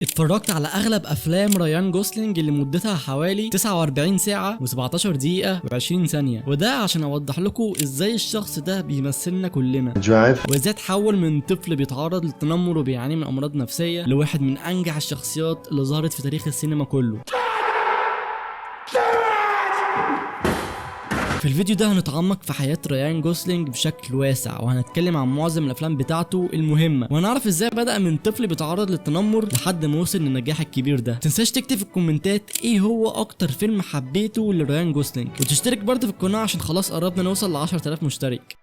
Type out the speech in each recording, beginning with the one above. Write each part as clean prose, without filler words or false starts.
اتفرجت على اغلب افلام ريان جوسلينج اللي مدتها حوالي 49 ساعة و17 دقيقة و20 ثانية، وده عشان اوضح لكم ازاي الشخص ده بيمثلنا كلنا، وازاي تحول من طفل بيتعرض للتنمر وبيعاني من امراض نفسية لواحد من انجح الشخصيات اللي ظهرت في تاريخ السينما كله. في الفيديو ده هنتعمق في حياة ريان جوسلينج بشكل واسع، وهنتكلم عن معظم الافلام بتاعته المهمة، وهنعرف ازاي بدأ من طفل بيتعرض للتنمر لحد ما وصل للنجاح الكبير ده. متنساش تكتب في الكومنتات ايه هو اكتر فيلم حبيته لريان جوسلينج، وتشترك برضه في القناة عشان خلاص قربنا نوصل ل 10000 مشترك.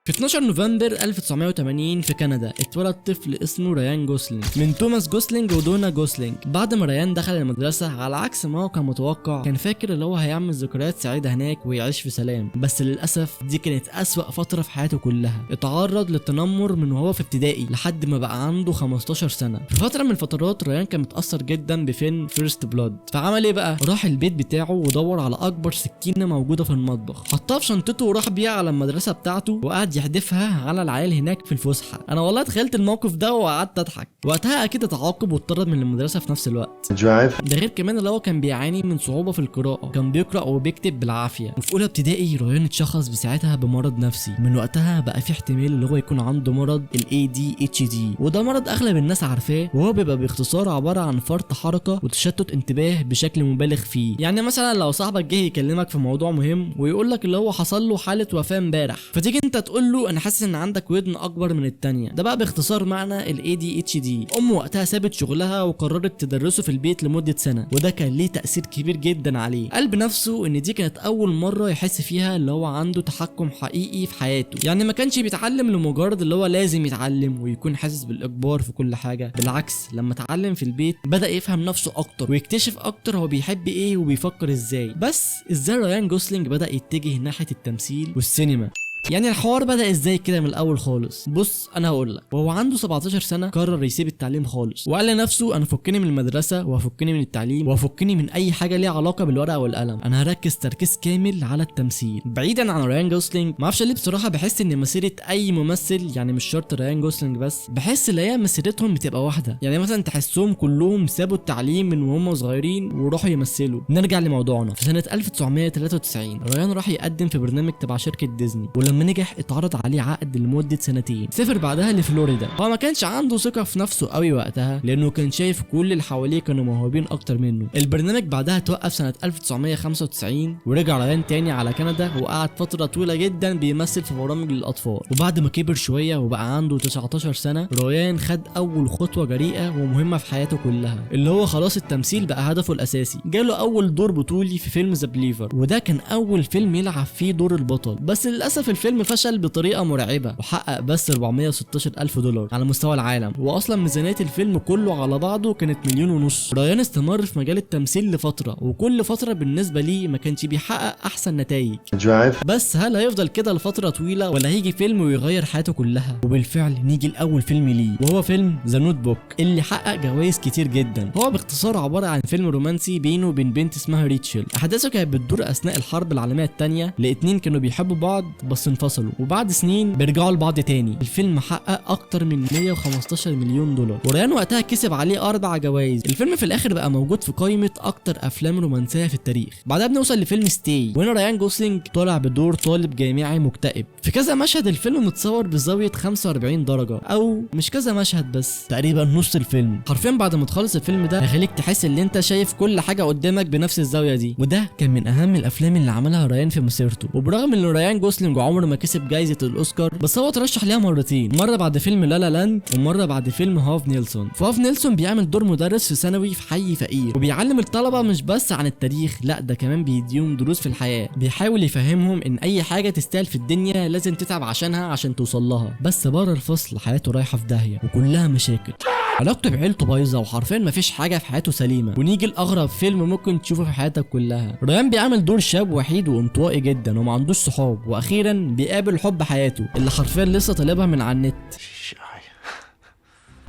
في 12 نوفمبر 1980 في كندا اتولد طفل اسمه ريان جوسلينج من توماس جوسلينج ودونا جوسلينج. بعد ما ريان دخل المدرسة على عكس ما هو كان متوقع، كان فاكر اللي هو هيعمل ذكريات سعيدة هناك ويعيش في سلام، بس للأسف دي كانت أسوأ فترة في حياته كلها. اتعرض للتنمر من وهو في ابتدائي لحد ما بقى عنده 15 سنة. في فترة من الفترات ريان كان متأثر جدا بفيلم فيرست بلاد، فعمل ايه بقى؟ راح البيت بتاعه ودور على أكبر سكينة موجودة في المطبخ، حطها في شنطته وراح بيها على المدرسة بتاعته وقعد يحدفها على العيال هناك في الفسحه. انا والله تخيلت الموقف ده وقعدت اضحك. وقتها اكيد اتعاقب واتطرد من المدرسه في نفس الوقت. ده غير كمان اللي هو كان بيعاني من صعوبه في القراءه، كان بيقرا وبيكتب بالعافيه. وفي اولى ابتدائي ريان اتشخص بساعتها بمرض نفسي. من وقتها بقى في احتمال اللي هو يكون عنده مرض ADHD، وده مرض اغلب الناس عارفاه، وهو بيبقى باختصار عباره عن فرط حركه وتشتت انتباه بشكل مبالغ فيه. يعني مثلا لو صاحبك جه يكلمك في موضوع مهم ويقول لك اللي هو حصل له حاله وفاه امبارح، فتيجي انت تقول له انا حاسس ان عندك ودن اكبر من التانية. ده بقى باختصار معنى ال ADHD. امه وقتها سابت شغلها وقررت تدرسه في البيت لمدة سنة، وده كان ليه تأثير كبير جدا عليه. قال بنفسه ان دي كانت اول مرة يحس فيها اللي هو عنده تحكم حقيقي في حياته. يعني ما كانش بيتعلم لمجرد اللي هو لازم يتعلم ويكون حاسس بالاجبار في كل حاجة، بالعكس لما اتعلم في البيت بدأ يفهم نفسه اكتر ويكتشف اكتر هو بيحب ايه وبيفكر ازاي. بس ازاي ريان جوسلينج بدأ يتجه ناحية التمثيل والسينما؟ يعني الحوار بدأ ازاي كده من الاول خالص؟ بص انا هقول لك. وهو عنده 17 سنه قرر يسيب التعليم خالص، وقال لنفسه انا فكني من المدرسه وهفكني من التعليم وهفكني من اي حاجه ليها علاقه بالورقه والقلم، انا هركز تركيز كامل على التمثيل. بعيدا عن ريان جوسلينج، ما اعرفش ليه بصراحه بحس ان مسيره اي ممثل، يعني مش شرط ريان جوسلينج بس، بحس ان هي مسيرتهم بتبقى واحده. يعني مثلا تحسهم كلهم سابوا التعليم من وهم صغيرين وراحوا يمثلوا. نرجع لموضوعنا. في سنه 1993 ريان راح يقدم في برنامج تبع شركه ديزني، ولما نجح اتعرض عليه عقد لمده سنتين. سافر بعدها لفلوريدا. هو ما كانش عنده ثقه في نفسه قوي وقتها، لانه كان شايف كل اللي حواليه كانوا موهوبين اكتر منه. البرنامج بعدها توقف سنه 1995، ورجع ريان تاني على كندا وقعد فتره طويله جدا بيمثل في برامج للاطفال. وبعد ما كبر شويه وبقى عنده 19 سنه، ريان خد اول خطوه جريئه ومهمه في حياته كلها، اللي هو خلاص التمثيل بقى هدفه الاساسي. جاله اول دور بطولي في فيلم ذا بليفر، وده كان اول فيلم يلعب فيه دور البطل. بس للاسف الفيلم فشل بطريقه مرعبه وحقق بس 416 الف دولار على مستوى العالم، واصلا ميزانيه الفيلم كله على بعضه كانت 1.5 مليون. ريان استمر في مجال التمثيل لفتره، وكل فتره بالنسبه ليه ما كانش بيحقق احسن نتائج. بس هل هيفضل كده لفتره طويله ولا هيجي فيلم ويغير حياته كلها؟ وبالفعل نيجي لاول فيلم ليه، وهو فيلم ذا نوت بوك اللي حقق جوائز كتير جدا. هو باختصار عباره عن فيلم رومانسي بينه وبين بنت اسمها ريتشل. احداثه كانت بتدور اثناء الحرب العالميه الثانيه، لاتنين كانوا بيحبوا بعض بس انفصلوا، وبعد سنين بيرجعوا لبعض تاني. الفيلم حقق اكتر من 115 مليون دولار، وريان وقتها كسب عليه 4 جوائز. الفيلم في الاخر بقى موجود في قائمه اكتر افلام رومانسيه في التاريخ. بعدها بنوصل لفيلم ستاي، وهنا ريان جوسلينج طالع بدور طالب جامعي مكتئب. في كذا مشهد الفيلم متصور بزاويه 45 درجه، او مش كذا مشهد بس، تقريبا نص الفيلم. حرفيا بعد ما تخلص الفيلم ده هيخليك تحس ان انت شايف كل حاجه قدامك بنفس الزاويه دي. وده كان من اهم الافلام اللي عملها ريان في مسيرته. وبرغم ان ريان جوسلينج عمره ما كسب جايزه الاوسكار، بس هو ترشح ليها مرتين، مره بعد فيلم لا لا لاند ومره بعد فيلم هاف نيلسون. فهاف نيلسون بيعمل دور مدرس في ثانوي في حي فقير، وبيعلم الطلبه مش بس عن التاريخ، لا ده كمان بيديهم دروس في الحياه. بيحاول يفهمهم ان اي حاجه تستاهل في الدنيا لازم تتعب عشانها عشان توصل لها، بس بره الفصل حياته رايحه في داهيه وكلها مشاكل. علاقته بعيلته بايظه، وحرفيا مفيش حاجه في حياته سليمه. ونيجي لاغرب فيلم ممكن تشوفه في حياتك كلها. ريان بيعمل دور شاب وحيد وانطوائي جدا وما عندوش صحاب، واخيرا بيقابل حب حياته اللي حرفيا لسه طالبها من على النت.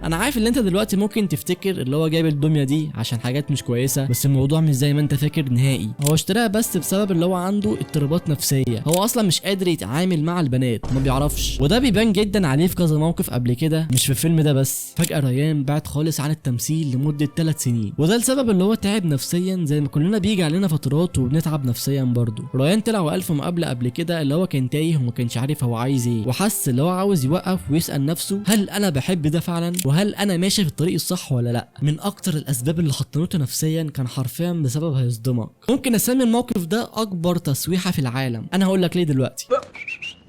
انا عارف ان انت دلوقتي ممكن تفتكر اللي هو جايب الدميه دي عشان حاجات مش كويسه، بس الموضوع مش زي ما انت فاكر نهائي. هو اشتراها بس بسبب اللي هو عنده اضطرابات نفسيه، هو اصلا مش قادر يتعامل مع البنات، ما بيعرفش، وده بيبان جدا عليه في كذا موقف قبل كده، مش في الفيلم ده بس. فجاه ريان بعد خالص عن التمثيل لمده 3 سنين، وده السبب اللي هو تعب نفسيا زي ما كلنا بيجي علينا فترات وبنتعب نفسيا برضه. ريان طلع وقال في مقابله قبل كده اللي هو كان تايه وما كانش عارف هو عايز ايه، وحس اللي هو عاوز يوقف ويسال نفسه هل انا بحب ده فعلا، وهل انا ماشي في الطريق الصح ولا لا. من اكتر الاسباب اللي حطنته نفسيا كان حرفيا بسبب هيصدمك. ممكن اسمي الموقف ده اكبر تسويحه في العالم، انا هقول لك ليه دلوقتي.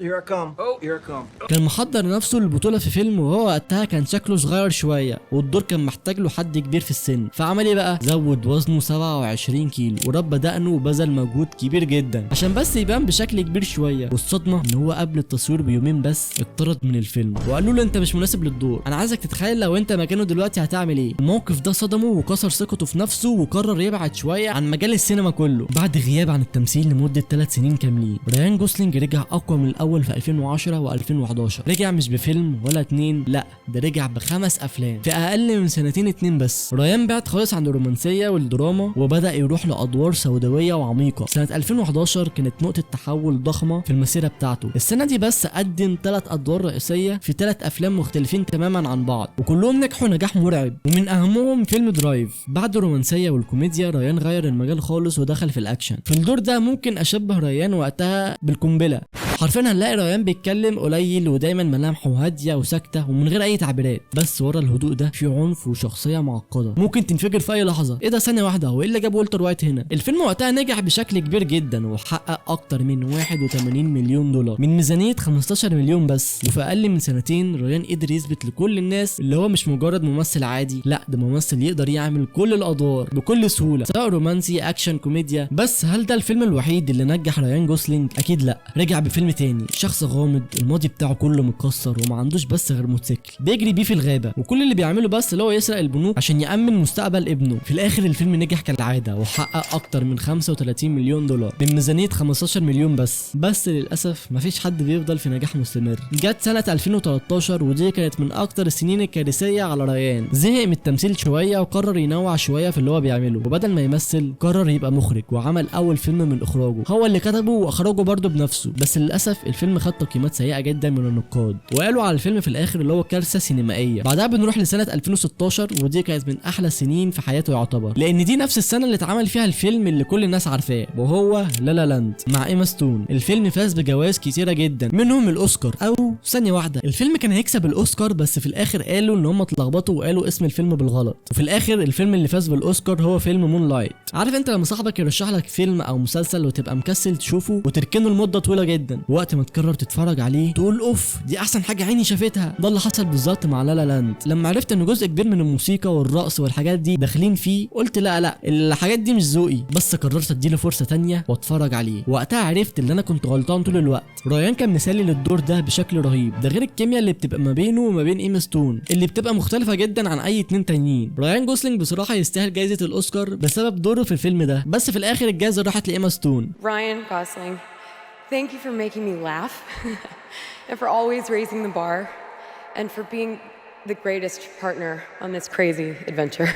Here I come. Oh, here I come. كان محضر نفسه للبطوله في فيلم، وهو وقتها كان شكله صغير شويه والدور كان محتاج له حد كبير في السن، فعمل ايه بقى؟ زود وزنه 27 كيلو وربى دقنه وبذل مجهود كبير جدا عشان بس يبان بشكل كبير شويه. والصدمه ان هو قبل التصوير بيومين بس اتطرد من الفيلم وقالوا له انت مش مناسب للدور. انا عايزك تتخيل لو انت مكانه دلوقتي هتعمل ايه. الموقف ده صدمه وكسر ثقته في نفسه وقرر يبعد شويه عن مجال السينما كله. بعد غياب عن التمثيل لمده 3 سنين كاملين، ريان جوسلينج رجع اقوى من الاول في 2010 و2011. رجع مش بفيلم ولا 2، لا ده رجع ب5 افلام في اقل من 2 سنين بس. ريان بعد خالص عن الرومانسيه والدراما وبدا يروح لادوار سوداويه وعميقه. سنه 2011 كانت نقطه تحول ضخمه في المسيره بتاعته. السنه دي بس قدم 3 ادوار رئيسيه في 3 افلام مختلفين تماما عن بعض، وكلهم نجحوا نجاح مرعب، ومن اهمهم فيلم درايف. بعد الرومانسيه والكوميديا ريان غير المجال خالص ودخل في الاكشن. في الدور ده ممكن اشبه ريان وقتها بالقنبله. حرفيا هنلاقي ريان بيتكلم قليل ودايما ملامحه هاديه وساكته ومن غير اي تعبيرات، بس ورا الهدوء ده في عنف وشخصيه معقده ممكن تنفجر في اي لحظه. ايه ده ثانيه واحده، هو ايه اللي جاب والتر وايت هنا؟ الفيلم وقتها نجح بشكل كبير جدا وحقق اكتر من 81 مليون دولار من ميزانيه 15 مليون بس. وفي اقل من 2 سنين ريان قدر يثبت لكل الناس اللي هو مش مجرد ممثل عادي، لا ده ممثل يقدر يعمل كل الادوار بكل سهوله، سواء رومانسي اكشن كوميديا. بس هل ده الفيلم الوحيد اللي نجح ريان جوسلينج؟ اكيد لا. رجع بفيلم تاني، شخص غامض الماضي بتاعه كله متكسر وما عندوش بس غير موتوسيكل بيجري بيه في الغابه، وكل اللي بيعمله بس اللي هو يسرق البنوك عشان يامن مستقبل ابنه. في الاخر الفيلم نجح كالعاده وحقق اكتر من 35 مليون دولار من ميزانيه 15 مليون بس للاسف مفيش حد بيفضل في نجاح مستمر. جت سنه 2013 ودي كانت من اكتر السنين الكارثيه على ريان. زهق من التمثيل شويه وقرر ينوع شويه في اللي هو بيعمله، وبدل ما يمثل قرر يبقى مخرج، وعمل اول فيلم من اخراجه، هو اللي كتبه واخرجه برضه بنفسه. بس للاسف الفيلم خد تقييمات سيئه جدا من النقاد، وقالوا على الفيلم في الاخر اللي هو كارثه سينمائيه. بعدها بنروح لسنه 2016 ودي كانت من احلى السنين في حياته يعتبر، لان دي نفس السنه اللي اتعمل فيها الفيلم اللي كل الناس عارفاه وهو لا لا لاند مع ايما ستون. الفيلم فاز بجوائز كتيره جدا منهم الاوسكار. او ثانيه واحده، الفيلم كان هيكسب الاوسكار بس في الاخر قالوا ان هم اتلخبطوا وقالوا اسم الفيلم بالغلط، وفي الاخر الفيلم اللي فاز بالاوسكار هو فيلم مون لايت. عارف انت لما صاحبك يرشح لك فيلم او مسلسل وتبقى مكسل تشوفه وتركنه لمده طويله جدا، وقت ما تقرر تتفرج عليه تقول اوف دي احسن حاجه عيني شافتها. ده اللي حصل بالظبط مع لا لا لاند. لما عرفت ان جزء كبير من الموسيقى والرقص والحاجات دي داخلين فيه قلت لا الحاجات دي مش ذوقي، بس قررت اديله فرصه تانية واتفرج عليه. وقتها عرفت ان انا كنت غلطان طول الوقت. ريان كان مثالي للدور ده بشكل رهيب، ده غير الكيمياء اللي بتبقى ما بينه وما بين ايما ستون اللي بتبقى مختلفه جدا عن اي 2 تانيين. ريان جوسلينج بصراحه يستاهل جائزه الاوسكار بسبب دوره في الفيلم ده، بس في الاخر الجائزه راحت لايما ستون. Ryan Gosling, thank you for making me laugh and for always raising the bar and for being the greatest partner on this crazy adventure.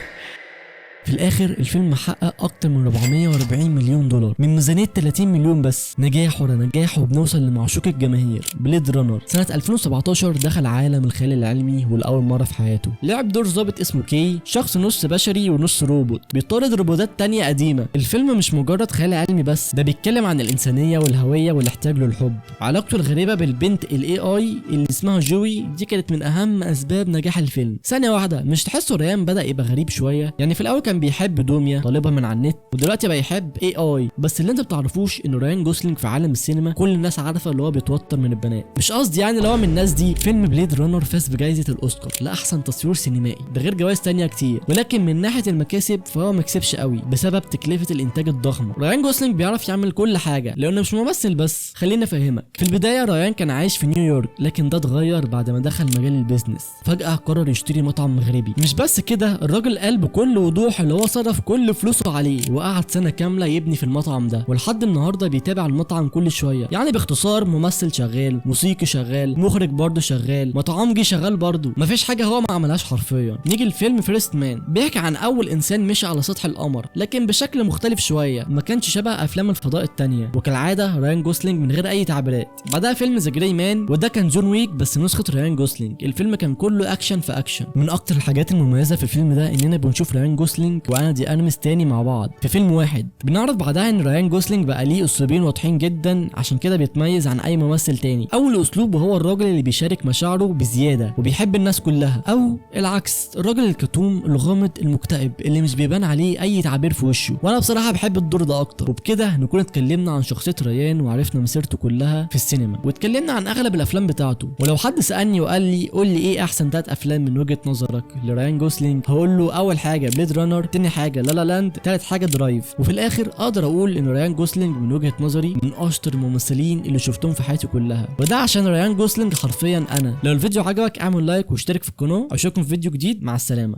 في الاخر الفيلم حقق اكتر من 440 مليون دولار من ميزانيه 30 مليون بس. نجاح ورا نجاح وبنوصل لمعشوق الجماهير بليد رانر. سنه 2017 دخل عالم الخيال العلمي ولاول مره في حياته. لعب دور ضابط اسمه كي، شخص نص بشري ونص روبوت بيطارد روبوتات تانية قديمه. الفيلم مش مجرد خيال علمي بس، ده بيتكلم عن الانسانيه والهويه والاحتياج للحب. علاقته الغريبه بالبنت الاي اي اللي اسمها جوي دي كانت من اهم اسباب نجاح الفيلم. ثانيه واحده، مش تحسوا ريان بدا يبقى غريب شويه؟ يعني في الاول كان بيحب دوميا طالبها من على النت، ودلوقتي بقى يحب اي اي. بس اللي انت بتعرفوش ان ريان جوسلينج في عالم السينما كل الناس عارفه اللي هو بيتوتر من البنات. مش قصدي يعني اللي هو من الناس دي. فيلم بليد رانر فاز بجائزه الاوسكار لاحسن تصوير سينمائي، ده غير جوائز تانية كتير، ولكن من ناحيه المكاسب فهو ما كسبش قوي بسبب تكلفه الانتاج الضخمه. ريان جوسلينج بيعرف يعمل كل حاجه لانه مش ممثل بس. خليني افهمك، في البدايه ريان كان عايش في نيويورك، لكن ده اتغير بعد ما دخل مجال البيزنس. فجاه قرر يشتري مطعم مغربي. مش بس كده، الراجل قال بكل وضوح اللي هو صرف كل فلوسه عليه وقعد سنه كامله يبني في المطعم ده، ولحد النهارده بيتابع المطعم كل شويه. يعني باختصار ممثل شغال، موسيقي شغال، مخرج برضه شغال، مطعمجي شغال برضه، مفيش حاجه هو ما عملهاش حرفيا. نيجي الفيلم فيرست مان، بيحكي عن اول انسان مشي على سطح القمر لكن بشكل مختلف شويه، ما كانش شبه افلام الفضاء التانيه، وكالعاده رايان جوسلينج من غير اي تعبيرات. بعدها فيلم ذا جراي مان، وده كان جون ويك بس نسخه رايان جوسلينج. الفيلم كان كله اكشن في اكشن. من اكتر الحاجات المميزه في الفيلم ده اننا بنشوف رايان جوسلينج وانا دي ارمس تاني مع بعض في فيلم واحد. بنعرف بعدها ان رايان جوسلينج بقى ليه اسلوبين واضحين جدا، عشان كده بيتميز عن اي ممثل تاني. اول اسلوب وهو الراجل اللي بيشارك مشاعره بزياده وبيحب الناس كلها، او العكس الراجل الكتوم الغامض المكتئب اللي مش بيبان عليه اي تعبير في وشه. وانا بصراحه بحب الدور ده اكتر. وبكده نكون اتكلمنا عن شخصيه ريان وعرفنا مسيرته كلها في السينما، واتكلمنا عن اغلب الافلام بتاعته. ولو حد سالني وقال لي قول لي ايه احسن 3 افلام من وجهه نظرك لرايان جوسلينج، هقول له اول حاجه بليد رانر، تاني حاجه لا لا لاند، تالت حاجه درايف. وفي الاخر اقدر اقول ان رايان جوسلينج من وجهه نظري من اشطر الممثلين اللي شفتهم في حياتي كلها، وده عشان رايان جوسلينج حرفيا انا. لو الفيديو عجبك اعمل لايك واشترك في القناه، اشوفكم في فيديو جديد. مع السلامه.